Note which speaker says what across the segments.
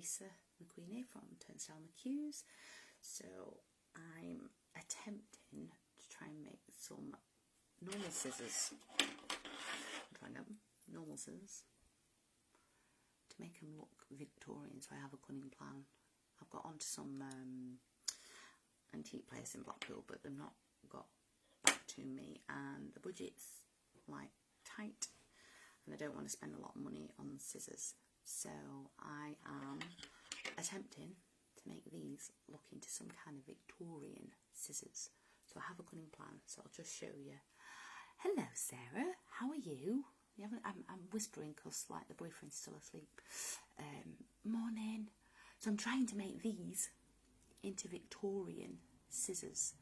Speaker 1: McQueenie from Turnstyle McQs. So I'm attempting to try and make some normal scissors. I'm trying them, normal scissors, to make them look Victorian, so I have a cunning plan. I've got onto some antique place in Blackpool, but they've not got back to me, and the budget's like tight, and I don't want to spend a lot of money on scissors. So I am attempting to make these look into some kind of Victorian scissors. So I have a cunning plan, so I'll just show you. Hello Sarah, how are you? I'm whispering because like the boyfriend's still asleep. Morning. So I'm trying to make these into Victorian scissors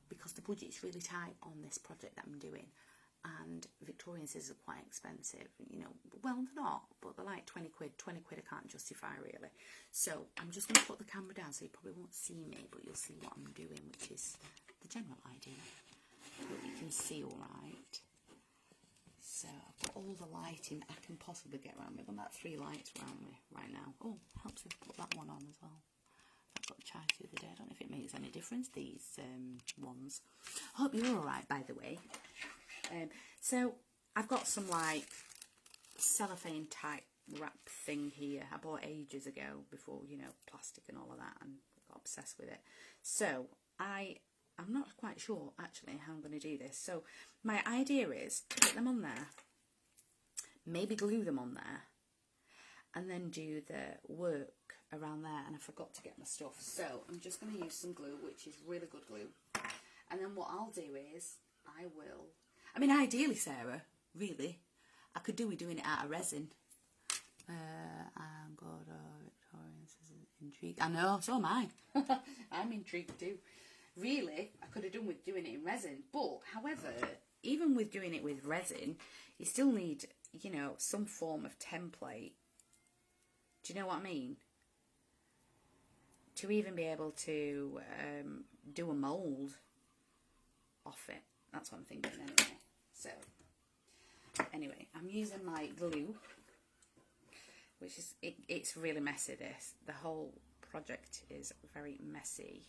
Speaker 1: because the budget's really tight on this project that I'm doing. And Victorian scissors are quite expensive, you know. Well, they're not, but they're like 20 quid. 20 quid I can't justify, really. So I'm just going to put the camera down so you probably won't see me, but you'll see what I'm doing, which is the general idea. But you can see all right. So I've got all the lighting I can possibly get around me. I've got about 3 lights around me right now. Oh, helps if I put that one on as well. I've got charged the other day. I don't know if it makes any difference, these ones. I hope you're all right, by the way. So I've got some like cellophane type wrap thing here. I bought ages ago before, you know, plastic and all of that, and got obsessed with it. So I'm not quite sure actually how I'm going to do this. So my idea is to put them on there, maybe glue them on there, and then do the work around there. And I forgot to get my stuff, so I'm just going to use some glue, which is really good glue. And then what I'll do is I mean, ideally, Sarah, really, I could do with doing it out of resin. I'm got Victorian scissors, intrigued. I know, so am I. I'm intrigued too. Really, I could have done with doing it in resin. But, however, even with doing it with resin, you still need, you know, some form of template. Do you know what I mean? To even be able to do a mould off it. That's what I'm thinking anyway. So, anyway, I'm using my glue, which is, it's really messy, this. The whole project is very messy.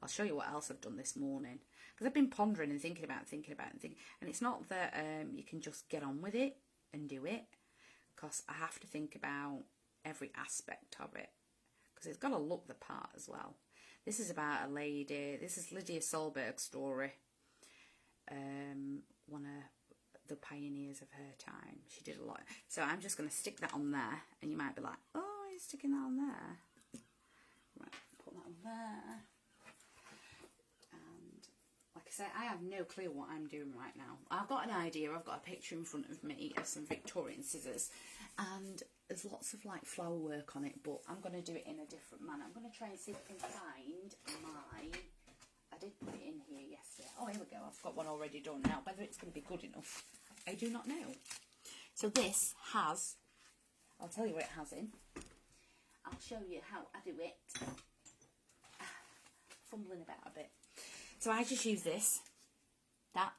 Speaker 1: I'll show you what else I've done this morning. Because I've been pondering and thinking about and it's not that you can just get on with it and do it. Because I have to think about every aspect of it. Because it's got to look the part as well. This is about a lady, this is Lydia Solberg's story. One of the pioneers of her time. She did a lot. So I'm just going to stick that on there, and you might be like, oh, you're sticking that on there. Right, put that on there. And like I say, I have no clue what I'm doing right now. I've got an idea. I've got a picture in front of me of some Victorian scissors, and there's lots of like flower work on it, but I'm going to do it in a different manner. I'm going to try and see if I can find I did put it in here yesterday. Oh, here we go. I've got one already done now. Whether it's going to be good enough, I do not know. So this has, I'll tell you what it has in. I'll show you how I do it. Fumbling about a bit. So I just use this, that,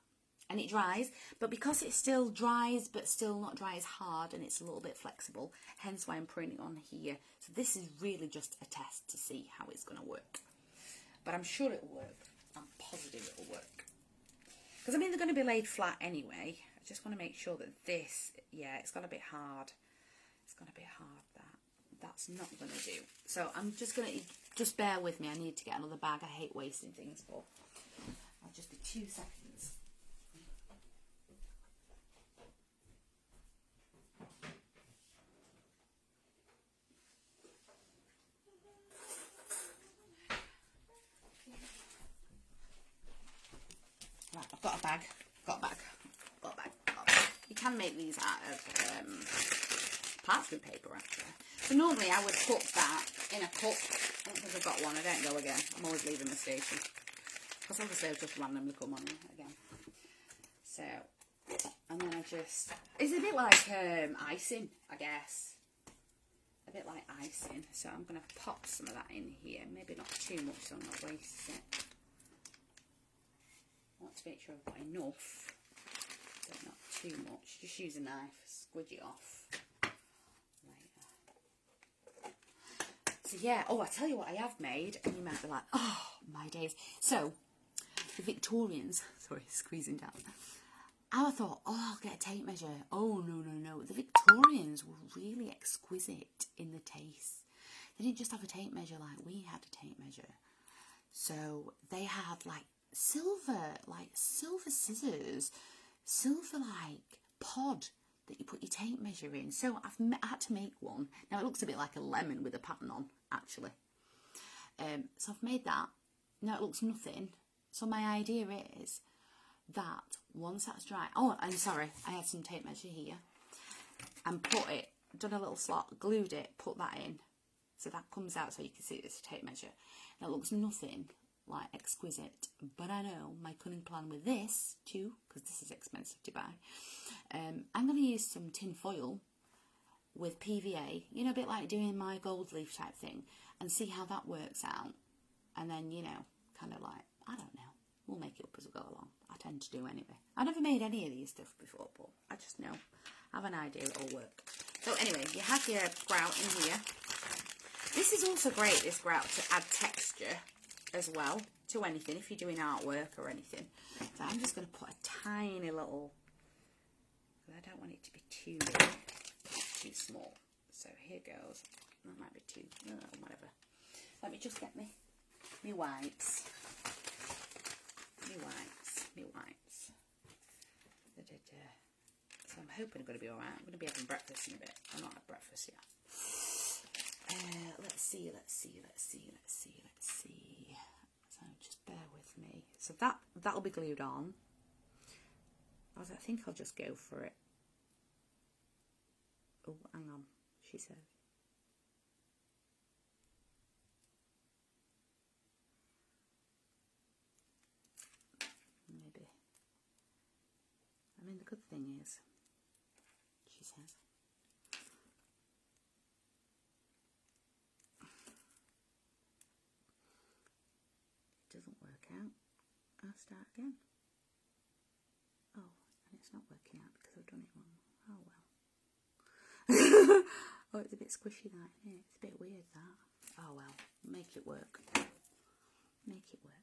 Speaker 1: and it dries. But because it still dries, but still not dry as hard, and it's a little bit flexible, hence why I'm putting it on here. So this is really just a test to see how it's going to work. But I'm sure it will work. I'm positive it will work. Because, I mean, they're going to be laid flat anyway. I just want to make sure that this, yeah, it's got a bit hard. It's going to be hard, that's not going to do. So I'm just going to, just bear with me. I need to get another bag. I hate wasting things, but I'll just be 2 seconds. Right, I've got a bag. Got a bag. You can make these out of parchment paper, actually. So normally I would put that in a cup. I don't think I've got one. I don't go again. I'm always leaving the station. Because obviously I've just randomly come on again. So, and then I just... It's a bit like icing, I guess. A bit like icing. So I'm going to pop some of that in here. Maybe not too much so I'm not wasting it. I want to make sure I've got enough, but not too much. Just use a knife, squidge it off. So yeah, oh, I tell you what I have made, and you might be like, oh, my days. So, the Victorians, sorry, squeezing down. I thought, oh, I'll get a tape measure. Oh, no, no, no. The Victorians were really exquisite in the taste. They didn't just have a tape measure like we had a tape measure. So, they had like silver scissors, silver like pod that you put your tape measure in. So I had to make one. Now it looks a bit like a lemon with a pattern on, actually. So I've made that. Now it looks nothing. So my idea is that once that's dry, oh, I'm sorry, I had some tape measure here, and done a little slot, glued it, put that in. So that comes out so you can see it's a tape measure. Now it looks nothing like exquisite, but I know my cunning plan with this too, because this is expensive to buy. I'm going to use some tin foil with PVA, you know, a bit like doing my gold leaf type thing, and see how that works out. And then, you know, kind of like, I don't know, we'll make it up as we go along. I tend to do anyway. I've never made any of these stuff before, but I just know, I have an idea it'll work. So anyway, you have your grout in here. This is also great, this grout, to add texture as well to anything, if you're doing artwork or anything. So I'm just going to put a tiny little, I don't want it to be too big, too small. So here goes. That might be too, whatever. Let me just get me wipes. Me wipes. So I'm hoping I'm going to be alright. I'm going to be having breakfast in a bit. I'm not at breakfast yet. Let's see. So just bear with me. So that'll be glued on. I think I'll just go for it. Oh, hang on, she said. Maybe. I mean, the good thing is, she says, it doesn't work out. I'll start again. Oh, and it's not working out because I've done it wrong. Oh well. Oh, it's a bit squishy, that, isn't it? It's a bit weird, that. Oh well, make it work. Make it work.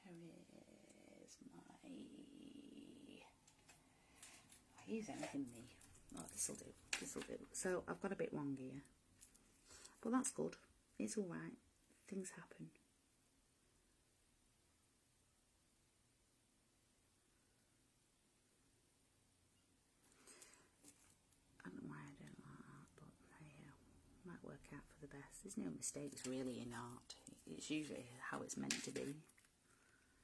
Speaker 1: Where is my... He's anything me. Oh, this'll do. So I've got a bit wrong here. But that's good. It's alright. Things happen. I don't know why I don't like that, but there you go. Might work out for the best. There's no mistakes really in art. It's usually how it's meant to be.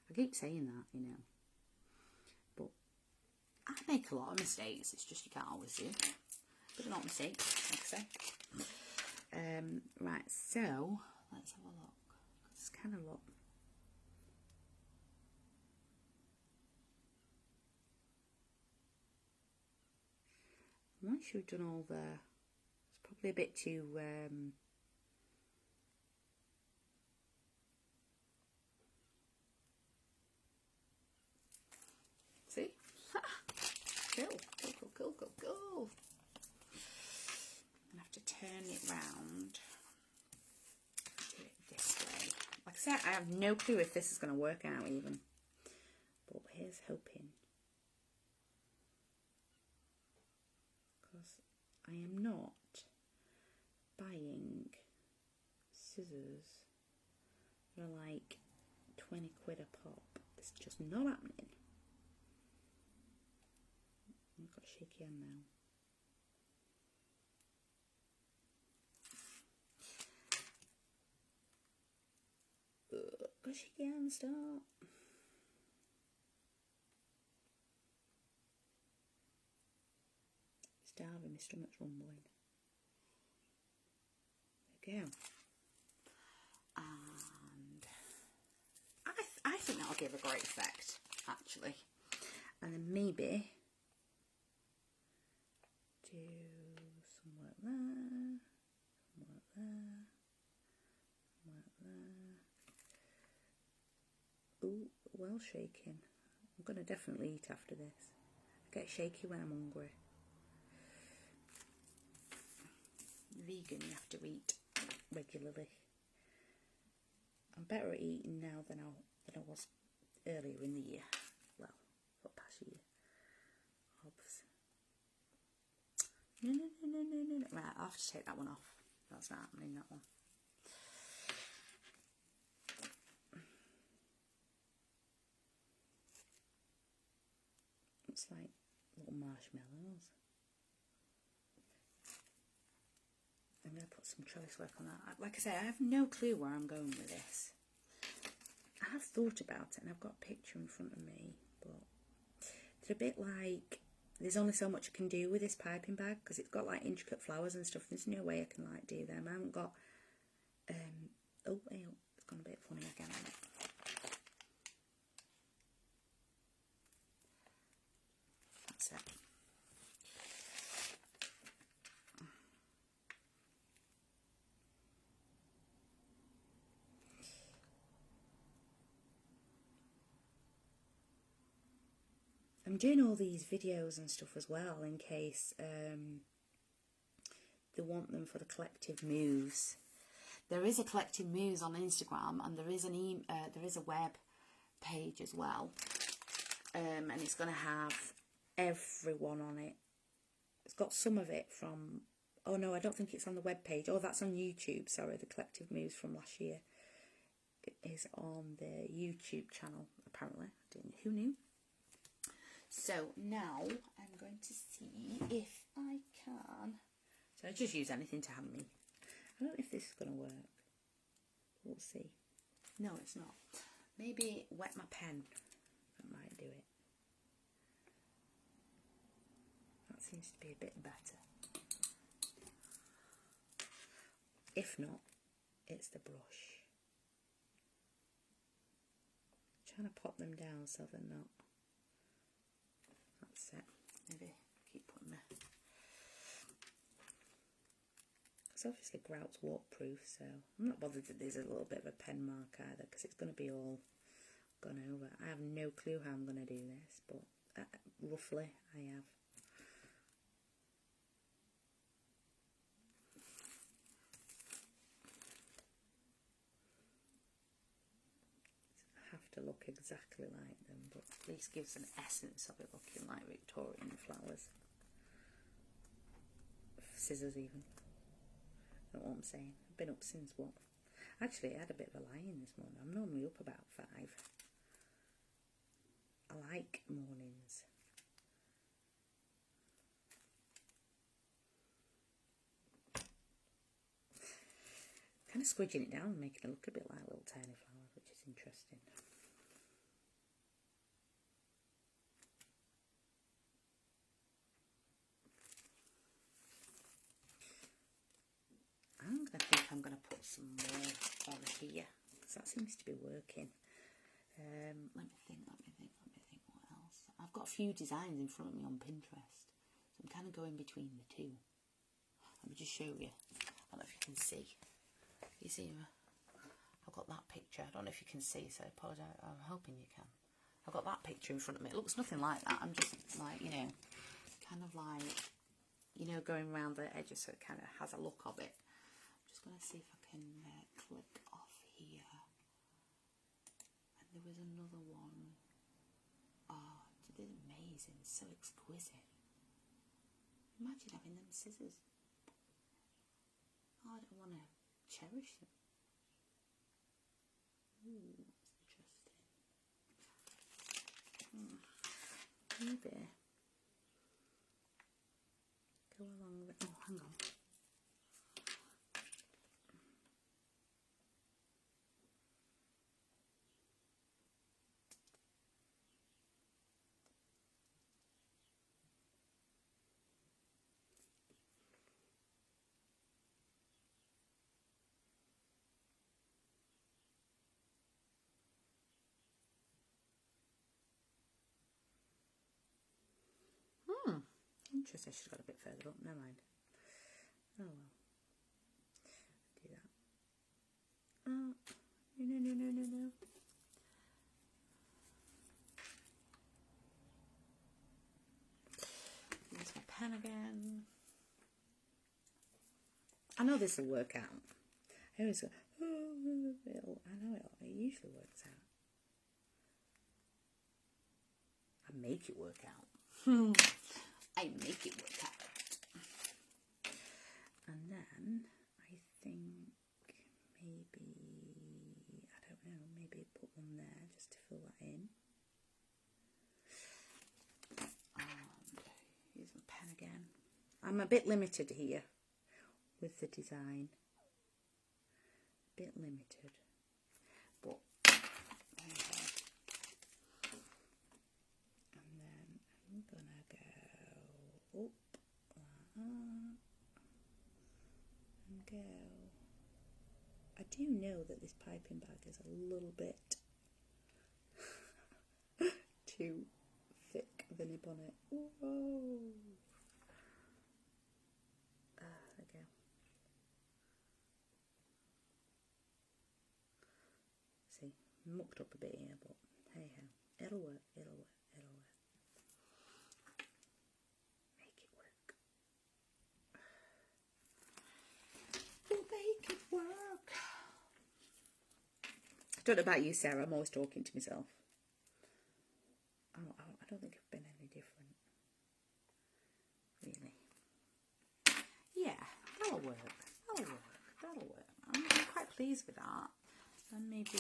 Speaker 1: I keep saying that, you know. But I make a lot of mistakes. It's just you can't always do. But they're not mistakes, like I say. Right, so let's have a look. Let's kind of look. Once you've done all the, it's probably a bit too, see? Cool. I have to turn it round. Do it this way. Like I said, I have no clue if this is going to work out even. But here's hoping. Because I am not buying scissors for like 20 quid a pop. It's just not happening. I've got a shaky hand now. Got a shaky hand, stop. Starving, my stomach's rumbling. There we go. And I think that'll give a great effect, actually. And then maybe do some work there, some work there, some work there. Ooh, well shaking. I'm going to definitely eat after this. I get shaky when I'm hungry. vegan, you have to eat regularly. I'm better at eating now than I was earlier in the year. Well, for the past year. Obviously. No. Right, I'll have to take that one off. That's not happening, that one. It's like little marshmallows. I'm going to put some trellis work on that. Like I say, I have no clue where I'm going with this. I have thought about it and I've got a picture in front of me, but they're a bit like, there's only so much I can do with this piping bag because it's got like intricate flowers and stuff. There's no way I can like do them. I haven't got, oh, it's gone a bit funny again, hasn't it? That's it. I'm doing all these videos and stuff as well in case they want them for the collective moves. There is a collective moves on Instagram, and there is a web page as well, and it's going to have everyone on it. It's got some of it from, oh no, I don't think it's on the web page. Oh, that's on YouTube. Sorry, the collective moves from last year. It is on the YouTube channel apparently. Who knew? So now I'm going to see if I can. So I just use anything to hand me. I don't know if this is going to work. We'll see. No, it's not. Maybe wet my pen. That might do it. That seems to be a bit better. If not, it's the brush. I'm trying to pop them down so they're not. That's it. Maybe keep putting my. It's obviously grout's waterproof, so I'm not bothered that there's a little bit of a pen mark either because it's going to be all gone over. I have no clue how I'm going to do this, but roughly I have. To look exactly like them, but at least gives an essence of it looking like Victorian flowers. Scissors even. You know what I'm saying? I've been up since what? Actually, I had a bit of a lie-in this morning. I'm normally up about 5. I like mornings. Kind of squidging it down and making it look a bit like little tiny flowers, which is interesting. I'm going to put some more on here because that seems to be working. Let me think what else. I've got a few designs in front of me on Pinterest, so I'm kind of going between the two. Let me just show you. I don't know if you can see. You see, I've got that picture. I don't know if you can see, so I apologise. I'm hoping you can. I've got that picture in front of me. It looks nothing like that. I'm just like, you know, kind of like, you know, going around the edges so it kind of has a look of it. Just going to see if I can click off here. And there was another one. Oh, this is amazing. So exquisite. Imagine having them scissors. Oh, I don't want to cherish them. Ooh, that's interesting. Maybe go along with. Oh, hang on. Interesting. I should have got a bit further up. Never mind. Oh well. Do that. Oh, no. Use my pen again. I know this will work out. I always go, oh, I know it usually works out. I make it work out. I make it work out. And then I think maybe, I don't know, maybe put one there just to fill that in. And use my pen again. I'm a bit limited here with the design. A bit limited. But there you go. And then I'm gonna go up like that and go. I do know that this piping bag is a little bit too thick, the nib on it. Whoa! There we go. See, mucked up a bit here, but hey ho, it'll work, it'll work, it'll work. Make it work. We'll make it work. I don't know about you, Sarah, I'm always talking to myself. I don't think I've been any different, really. Yeah, that'll work, that'll work, that'll work. I'm quite pleased with that. And maybe do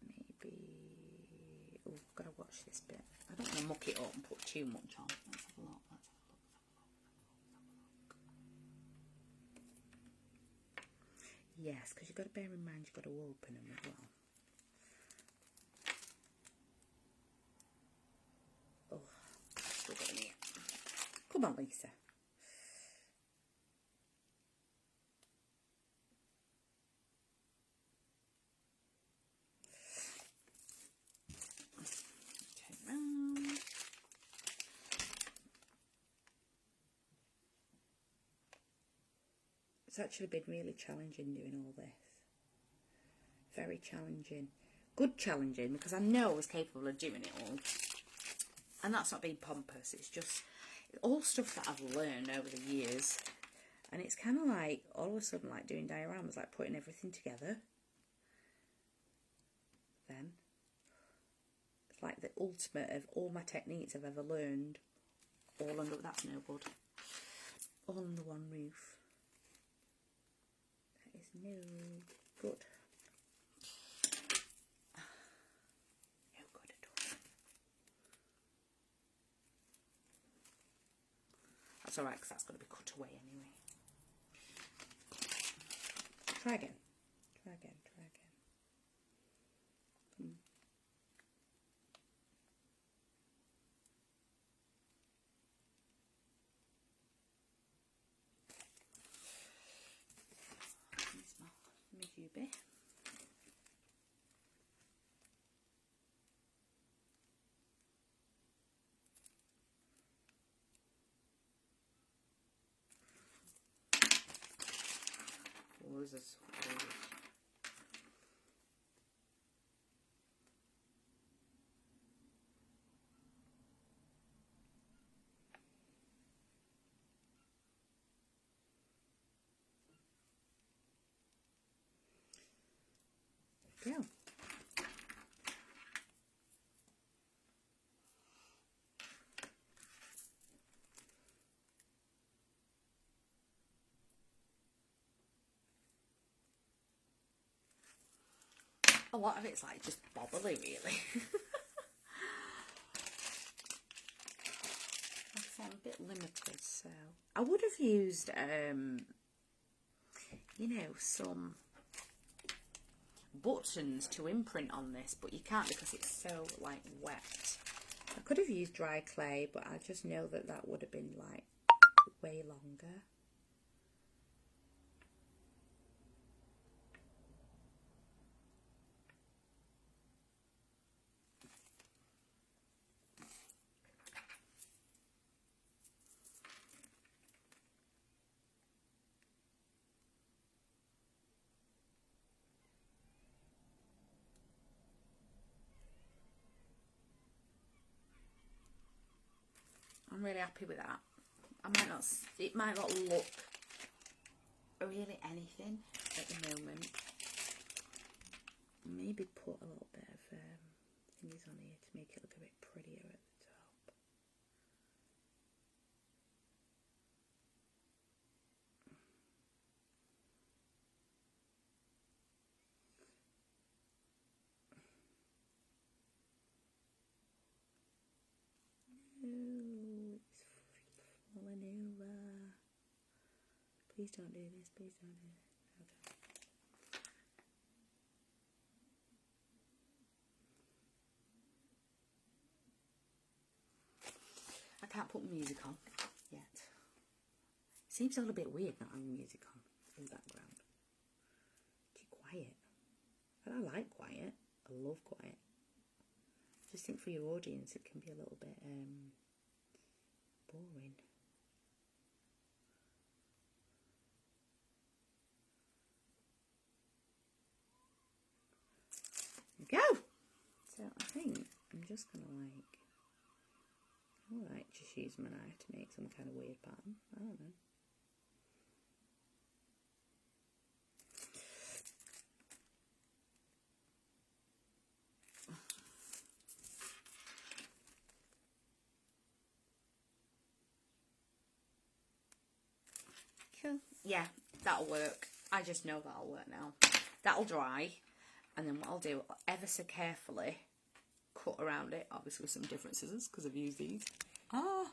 Speaker 1: maybe, oh, gotta watch this bit. I don't want to muck it up and put too much on. Let's have a look, let's have a look, Yes, because you've got to bear in mind you've got to open them as well. Oh, still got them here. Come on, Lisa. Turn round. It's actually been really challenging doing all this. Very challenging. Good challenging, because I know I was capable of doing it all. And that's not being pompous, it's just all stuff that I've learned over the years. And it's kind of like, all of a sudden, like doing dioramas, like putting everything together. Then, it's like the ultimate of all my techniques I've ever learned. All under, that's no good. All under one roof. That is no good. No good at all. That's alright, because that's got to be cut away anyway. Try again. Try again. Try again. Here's my Yubi. What is this? Go. A lot of it's like just bobbly, really. I'm a bit limited, so I would have used, you know, some buttons to imprint on this, but you can't because it's so like wet. I could have used dry clay, but I just know that that would have been like way longer. I'm really happy with that. It might not look really anything at the moment. Maybe put a little bit of thingies on here to make it look a bit prettier at the top. No, it's falling over. Please don't do this, please don't do this. Okay. I can't put music on yet. Seems a little bit weird not having music on in the background. Too quiet. I like quiet. I love quiet. I just think for your audience it can be a little bit boring. There we go. So I think I'm just gonna like, alright, just use my knife to make some kind of weird pattern. I don't know. Cool. Yeah, that'll work. I just know that'll work now. That'll dry, and then what I'll do, ever so carefully cut around it, obviously with some different scissors because I've used these. Oh,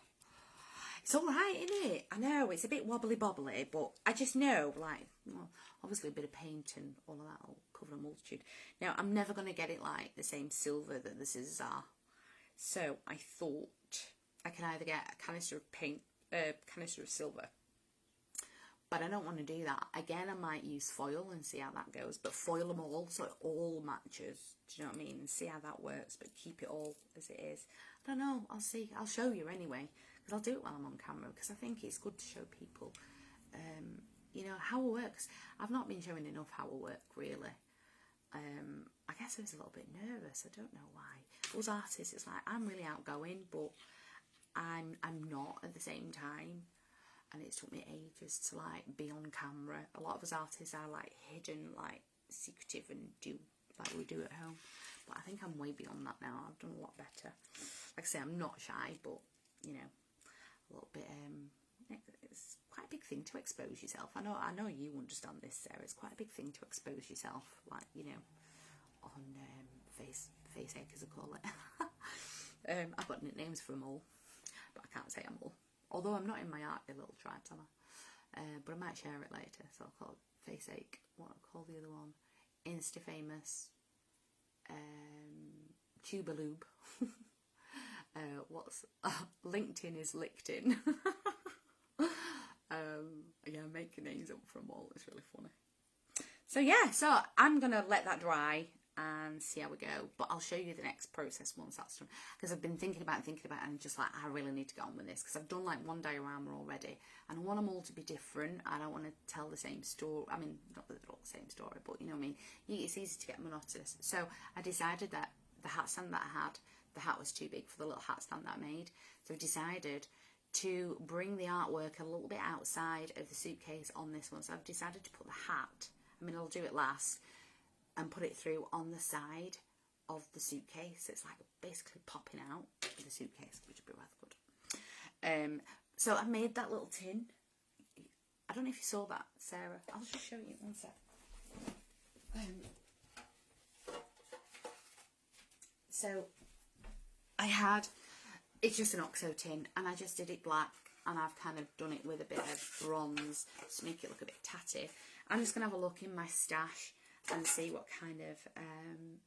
Speaker 1: it's alright, isn't it? I know, it's a bit wobbly bobbly, but I just know, like, well, obviously a bit of paint and all of that will cover a multitude. Now, I'm never going to get it like the same silver that the scissors are. So I thought I can either get a canister of paint, canister of silver, but I don't want to do that. Again, I might use foil and see how that goes, but foil them all so it all matches. Do you know what I mean? And see how that works, but keep it all as it is. I don't know. I'll see. I'll show you anyway, because I'll do it while I'm on camera, because I think it's good to show people, you know, how it works. I've not been showing enough how it works, really. I guess I was a little bit nervous. I don't know why. Us artists, it's like, I'm really outgoing, but I'm not at the same time. And it took me ages to like be on camera. A lot of us artists are like hidden, like secretive, and do like we do at home. But I think I'm way beyond that now. I've done a lot better. Like I say, I'm not shy, but you know, a little bit. It's quite a big thing to expose yourself. I know you understand this, Sarah. It's quite a big thing to expose yourself, like, you know, on face egg, as I call it. I've got nicknames for them all, but I can't say them all. Although I'm not in my Arty little tribes, am I? But I might share it later. So I'll call it Face Ache. What I'll call the other one? Insta Famous. Tubaloob. LinkedIn is licked in. Yeah, I'm making names up from all. It's really funny. So yeah, so I'm gonna let that dry and see how we go, but I'll show you the next process once that's done, because I've been thinking about it, and just like, I really need to get on with this, because I've done like one diorama already and I want them all to be different. I don't want to tell the same story. I mean, not that they're all the same story, but you know what I mean, it's easy to get monotonous. So I decided that the hat stand that I had, the hat was too big for the little hat stand that I made, so I decided to bring the artwork a little bit outside of the suitcase on this one. So I've decided to put the hat, I mean, I'll do it last, and put it through on the side of the suitcase. It's like basically popping out of the suitcase, which would be rather good. So I made that little tin. I don't know if you saw that, Sarah. I'll just show you one sec. So I had, it's just an oxo tin, and I just did it black, and I've kind of done it with a bit of bronze to make it look a bit tatty. I'm just going to have a look in my stash and see what kind of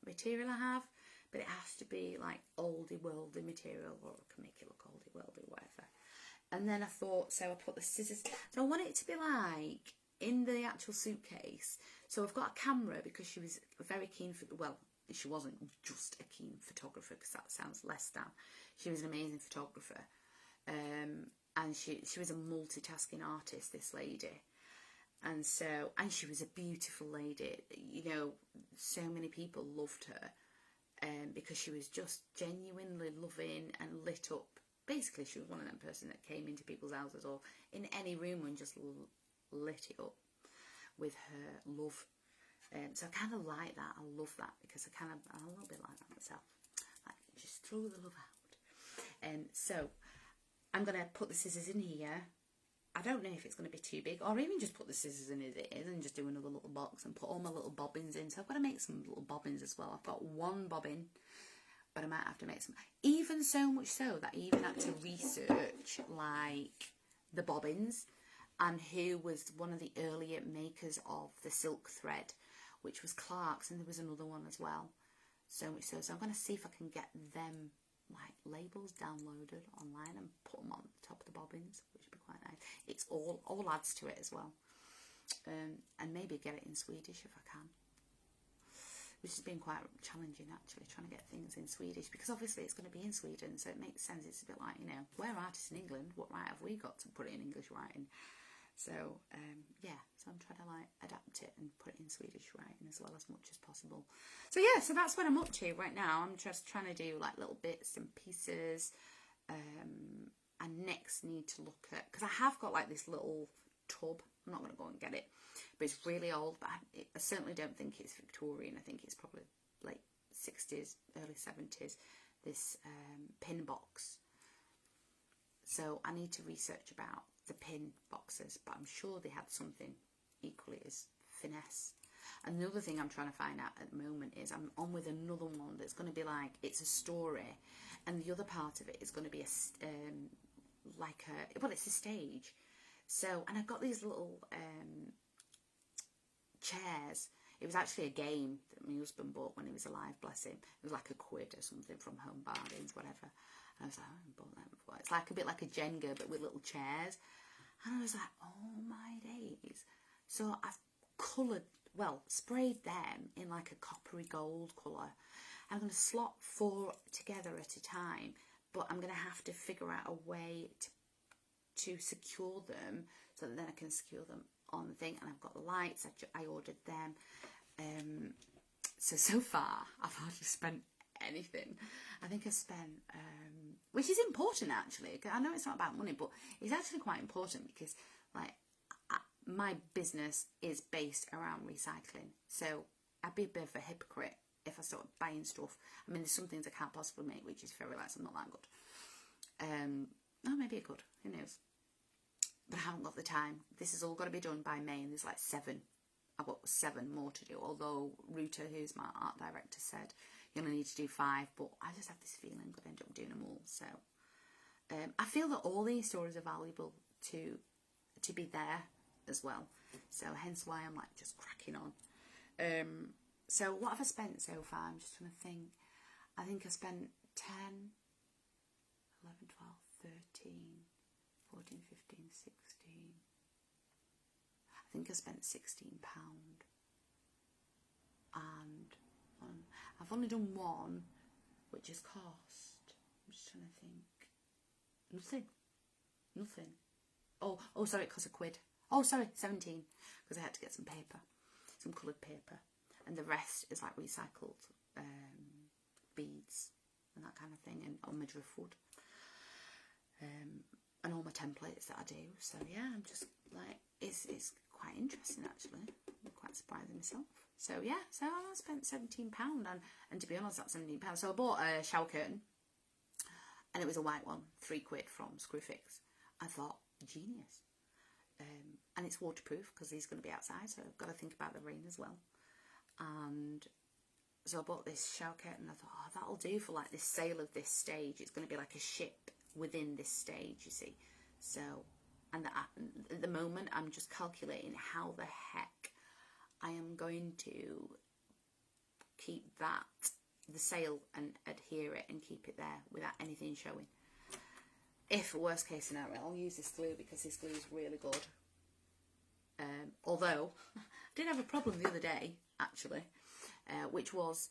Speaker 1: material I have, but it has to be like oldie worldy material, or I can make it look oldie worldy, whatever. And then I thought, so I put the scissors, so I want it to be like in the actual suitcase. So I've got a camera, because she was very keen for, well, she wasn't just a keen photographer, because that sounds less than, she was an amazing photographer, and she was a multitasking artist, this lady. And so, and she was a beautiful lady, you know, so many people loved her, because she was just genuinely loving and lit up basically she was one of them person that came into people's houses or in any room and just lit it up with her love. So I kind of like that. I love that because I'm a little bit like that myself. Like, just throw the love out. So I'm going to put the scissors in here. I don't know if it's going to be too big, or even just put the scissors in as it is and just do another little box and put all my little bobbins in. So I've got to make some little bobbins as well. I've got one bobbin, but I might have to make some. Even so much so that I even had to research like the bobbins and who was one of the earlier makers of the silk thread, which was Clark's, and there was another one as well. So much so. So I'm going to see if I can get them like labels downloaded online and put them on the top of the bobbins, which would be quite nice. It's all adds to it as well. And maybe get it in Swedish if I can, which has been quite challenging actually, trying to get things in Swedish, because obviously it's going to be in Sweden, so it makes sense. It's a bit like, you know, we're artists in England, what right have we got to put it in English writing? So yeah, so I'm trying to like adapt it and put it in Swedish writing as well as much as possible. So yeah, so that's what I'm up to right now. I'm just trying to do like little bits and pieces. I next need to look at, because I have got like this little tub. I'm not going to go and get it, but it's really old, but I certainly don't think it's Victorian. I think it's probably late 60s, early 70s, this pin box. So I need to research about the pin boxes, but I'm sure they had something equally as finesse. And the other thing I'm trying to find out at the moment is I'm on with another one that's going to be like, it's a story, and the other part of it is going to be a it's a stage. So, and I've got these little chairs. It was actually a game that my husband bought when he was alive, bless him. It was like a quid or something from Home Bargains, whatever. And I was like, I haven't bought that before. It's like a bit like a Jenga, but with little chairs. And I was like, oh my days. So I've sprayed them in like a coppery gold colour. I'm going to slot 4 together at a time, but I'm going to have to figure out a way to secure them so that then I can secure them on the thing. And I've got the lights, I ordered them. So far I've hardly spent anything. I think I spent which is important actually. I know it's not about money, but it's actually quite important because like my business is based around recycling. So I'd be a bit of a hypocrite if I started buying stuff. I mean, there's some things I can't possibly make, which is very less. I'm not that good. Oh, maybe I could. Who knows? But I haven't got the time. This has all got to be done by May, and there's like 7. I've got 7 more to do. Although Ruta, who's my art director, said you only need to do 5, but I just have this feeling I'm going to end up doing them all. So I feel that all these stories are valuable to be there as well. So hence why I'm like just cracking on. So what have I spent so far? I'm just trying to think. I think I spent 10, 11, 12, 13, 14, 15, 16. I think I spent £16. And I've only done one, which has cost, I'm just trying to think, nothing. Oh, sorry, it cost £1. Oh, sorry, 17, because I had to get some paper, some coloured paper. And the rest is like recycled beads and that kind of thing, and on my driftwood. And all my templates that I do. So yeah, I'm just like, it's quite interesting actually. I'm quite surprised in myself. So yeah, so I spent £17, and to be honest, that's £17. So I bought a shower curtain, and it was a white one, £3 from Screwfix. I thought, genius. And it's waterproof because he's going to be outside, so I've got to think about the rain as well. And so I bought this shower curtain, and I thought, oh, that'll do for like this sail of this stage. It's going to be like a ship within this stage, you see. So, and at the moment I'm just calculating how the heck I am going to keep the sail, and adhere it and keep it there without anything showing. If worst case scenario, I'll use this glue because this glue is really good. Although I did have a problem the other day actually, which was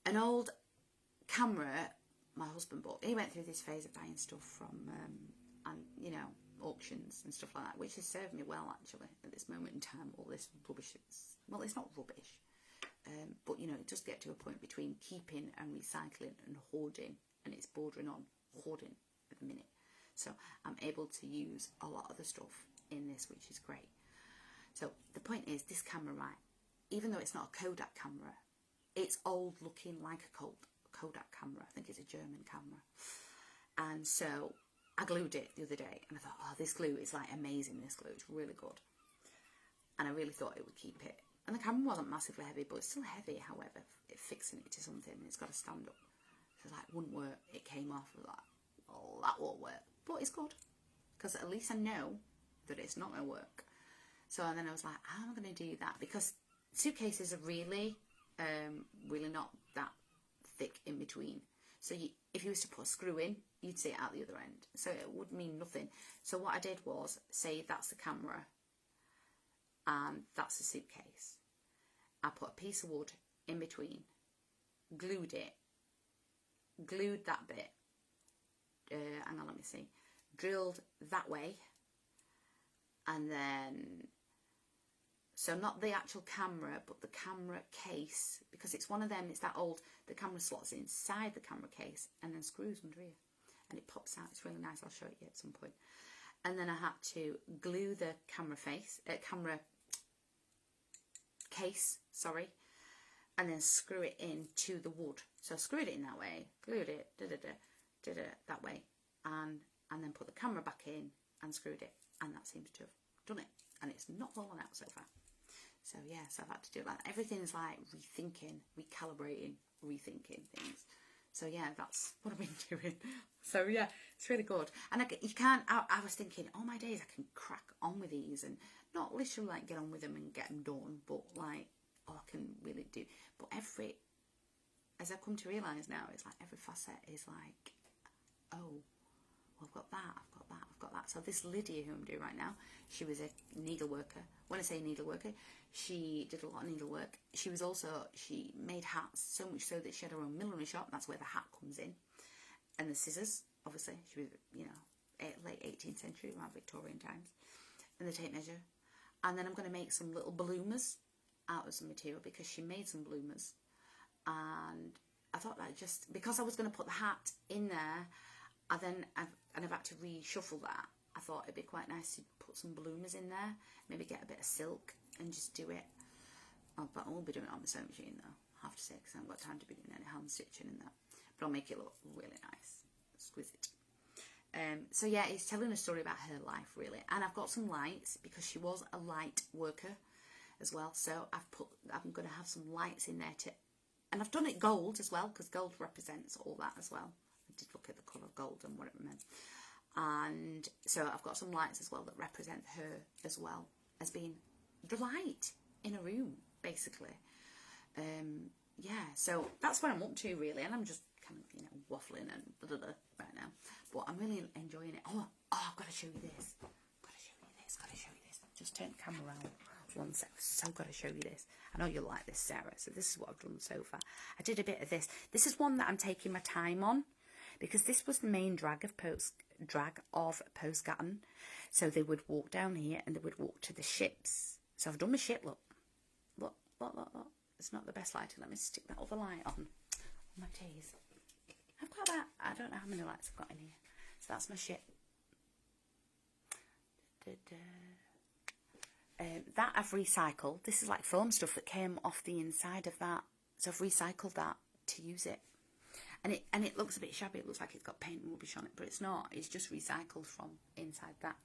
Speaker 1: an old camera my husband bought. He went through this phase of buying stuff from and you know, auctions and stuff like that, which has served me well actually at this moment in time. All this rubbish, it's not rubbish, but you know, it does get to a point between keeping and recycling and hoarding, and it's bordering on hoarding at the minute. So I'm able to use a lot of the stuff in this, which is great. So the point is, this camera, right, even though it's not a Kodak camera, it's old looking like a Kodak camera. I think it's a German camera. And so I glued it the other day and I thought, oh, this glue is like amazing, this glue, it's really good. And I really thought it would keep it. And the camera wasn't massively heavy, but it's still heavy, however, fixing it to something, it's got to stand up. So like, wouldn't work, it came off, I was like, oh, that won't work. But it's good, because at least I know that it's not going to work. So then I was like, how am I going to do that? Because suitcases are really, really not that thick in between. So if you was to put a screw in, you'd see it out the other end. So it would mean nothing. So what I did was, say that's the camera and that's the suitcase. I put a piece of wood in between, glued it, glued that bit, hang on, let me see, drilled that way, and then, so not the actual camera, but the camera case, because it's one of them, it's that old, the camera slots inside the camera case, and then screws under here, and it pops out, it's really nice, I'll show it you at some point. And then I had to glue the camera case, sorry, and then screw it into the wood. So I screwed it in that way, glued it, did it that way, and then put the camera back in and screwed it, and that seems to have done it, and it's not fallen out so far. So yeah, so I've had to do that. Everything's like rethinking, recalibrating, rethinking things. So yeah, that's what I've been doing. So yeah, it's really good. And I was thinking, oh my days, I can crack on with these and not literally like get on with them and get them done, but like, oh, I can really do. But as I've come to realise now, it's like every facet is like, oh, well, I've got that, I've got that, I've got that. So this Lydia who I'm doing right now, she was a needle worker. When I say needle worker, she did a lot of needlework. She made hats, so much so that she had her own millinery shop. That's where the hat comes in. And the scissors, obviously. She was, late 18th century, around Victorian times. And the tape measure. And then I'm going to make some little bloomers out of some material, because she made some bloomers. And I thought that because I was going to put the hat in there, I've had to reshuffle that. I thought it'd be quite nice to put some bloomers in there, maybe get a bit of silk and just do it. But I won't be doing it on the sewing machine though, I have to say, because I haven't got time to be doing any hand stitching in that. But I'll make it look really nice, exquisite. So yeah, it's telling a story about her life really, and I've got some lights because she was a light worker as well. So I'm going to have some lights in there and I've done it gold as well, because gold represents all that as well. I did look at the colour of gold and what it meant. And so I've got some lights as well that represent her as well as being the light in a room, basically. Yeah, so that's what I'm up to really, and I'm just kind of waffling and blah, blah, blah right now. But I'm really enjoying it. Oh, I've got to show you this. Got to show you this. Just turn the camera around one sec. So got to show you this. I know you'll like this, Sarah. So this is what I've done so far. I did a bit of this. This is one that I'm taking my time on, because this was the main drag of Postgatten. So they would walk down here and they would walk to the ships. So I've done my ship, look. It's not the best lighting. Let me stick that other light on. Oh my days. I've got that. I don't know how many lights I've got in here. So that's my ship. That I've recycled. This is like foam stuff that came off the inside of that. So I've recycled that to use it. And it looks a bit shabby. It looks like it's got paint and rubbish on it, but it's not. It's just recycled from inside that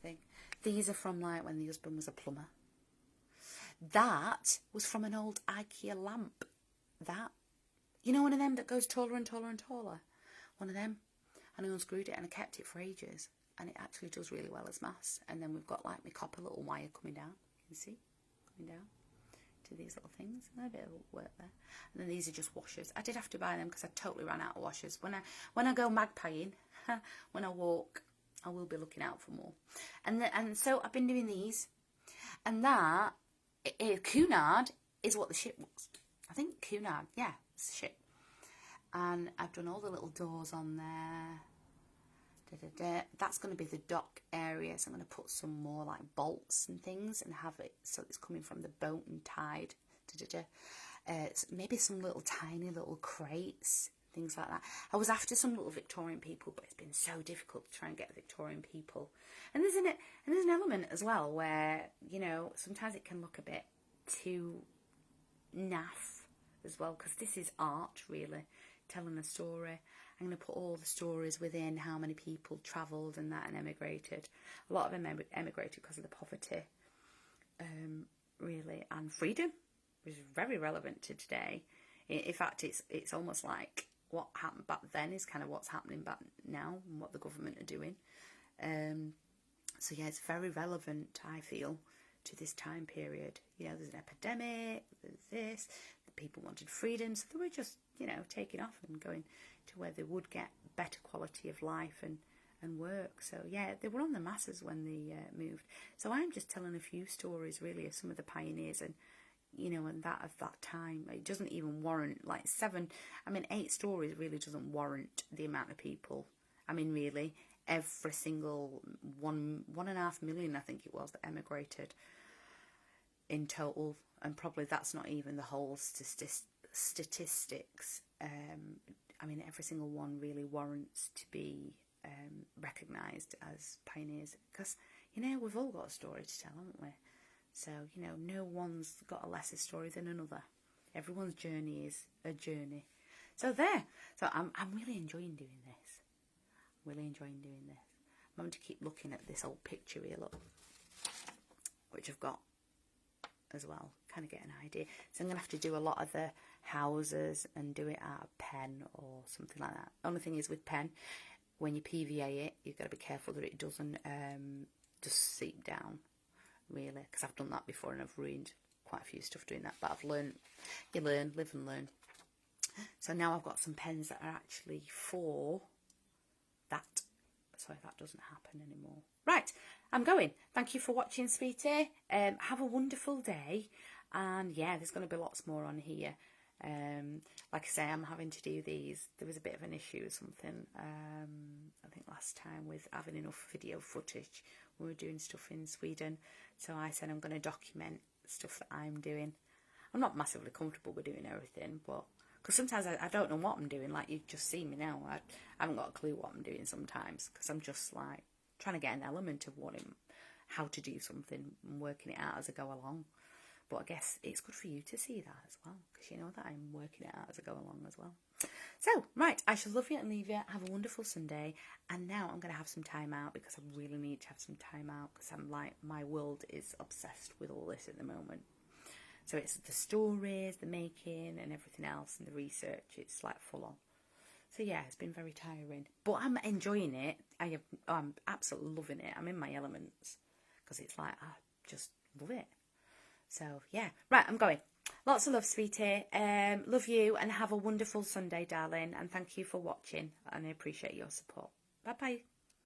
Speaker 1: thing. These are from like when the husband was a plumber. That was from an old IKEA lamp. That, one of them that goes taller and taller and taller. One of them. And I unscrewed it and I kept it for ages. And it actually does really well as mass. And then we've got like my copper little wire coming down. You can see? Coming down to these little things. And a bit of work there. And then these are just washers. I did have to buy them because I totally ran out of washers. When I go magpieing, when I walk, I will be looking out for more. And so I've been doing these. And that, Cunard is what the ship was. I think Cunard, yeah, it's the ship. And I've done all the little doors on there. That's going to be the dock area, so I'm going to put some more like bolts and things and have it so it's coming from the boat and tied. Maybe some little tiny little crates things like that. I was after some little Victorian people, but it's been so difficult to try and get Victorian people. And there's an element as well where, you know, sometimes it can look a bit too naff as well, because this is art, really, telling a story. I'm going to put all the stories within how many people travelled and that and emigrated. A lot of them emigrated because of the poverty, really, and freedom, which is very relevant to today. In fact, it's almost like what happened back then is kind of what's happening back now and what the government are doing. So yeah, it's very relevant, I feel, to this time period. You know, there's an epidemic, there's this, the people wanted freedom, so they were just, you know, taking off and going to where they would get better quality of life and work. So yeah, they were on the masses when they moved. So I'm just telling a few stories really of some of the pioneers and, you know, and that of that time. It doesn't even warrant like 8 stories really doesn't warrant the amount of people. I mean, really, every single 1.5 million, I think it was, that emigrated in total, and probably that's not even the whole statistics. I mean, every single one really warrants to be recognised as pioneers, because, you know, we've all got a story to tell, haven't we? So, you know, no one's got a lesser story than another. Everyone's journey is a journey. So there. So I'm really enjoying doing this. Really enjoying doing this. I'm going to keep looking at this old picture here, look, which I've got as well. Kind of get an idea. So I'm going to have to do a lot of the houses and do it out of pen or something like that. Only thing is with pen, when you PVA it, you've got to be careful that it doesn't just seep down, really, because I've done that before and I've ruined quite a few stuff doing that, but I've learned. You learn, live and learn. So now I've got some pens that are actually for that, so that doesn't happen anymore. Right, I'm going. Thank you for watching, sweetie. Have a wonderful day, and yeah, there's going to be lots more on here. Like I say, I'm having to do these. There was a bit of an issue with something, I think last time, with having enough video footage. We were doing stuff in Sweden, so I said I'm going to document stuff that I'm doing. I'm not massively comfortable with doing everything, but because sometimes I don't know what I'm doing. Like, you just see me now, I haven't got a clue what I'm doing sometimes, because I'm just like trying to get an element of how to do something and working it out as I go along. But I guess it's good for you to see that as well, because you know that I'm working it out as I go along as well. So, right, I shall love you and leave you. Have a wonderful Sunday. And now I'm going to have some time out, because I really need to have some time out, because I'm like, my world is obsessed with all this at the moment. So it's the stories, the making and everything else, and the research. It's like full on. So yeah, it's been very tiring. But I'm enjoying it. I'm absolutely loving it. I'm in my elements, because it's like, I just love it. So yeah, right, I'm going. Lots of love, sweetie. Love you, and have a wonderful Sunday, darling. And thank you for watching, and I appreciate your support. Bye bye.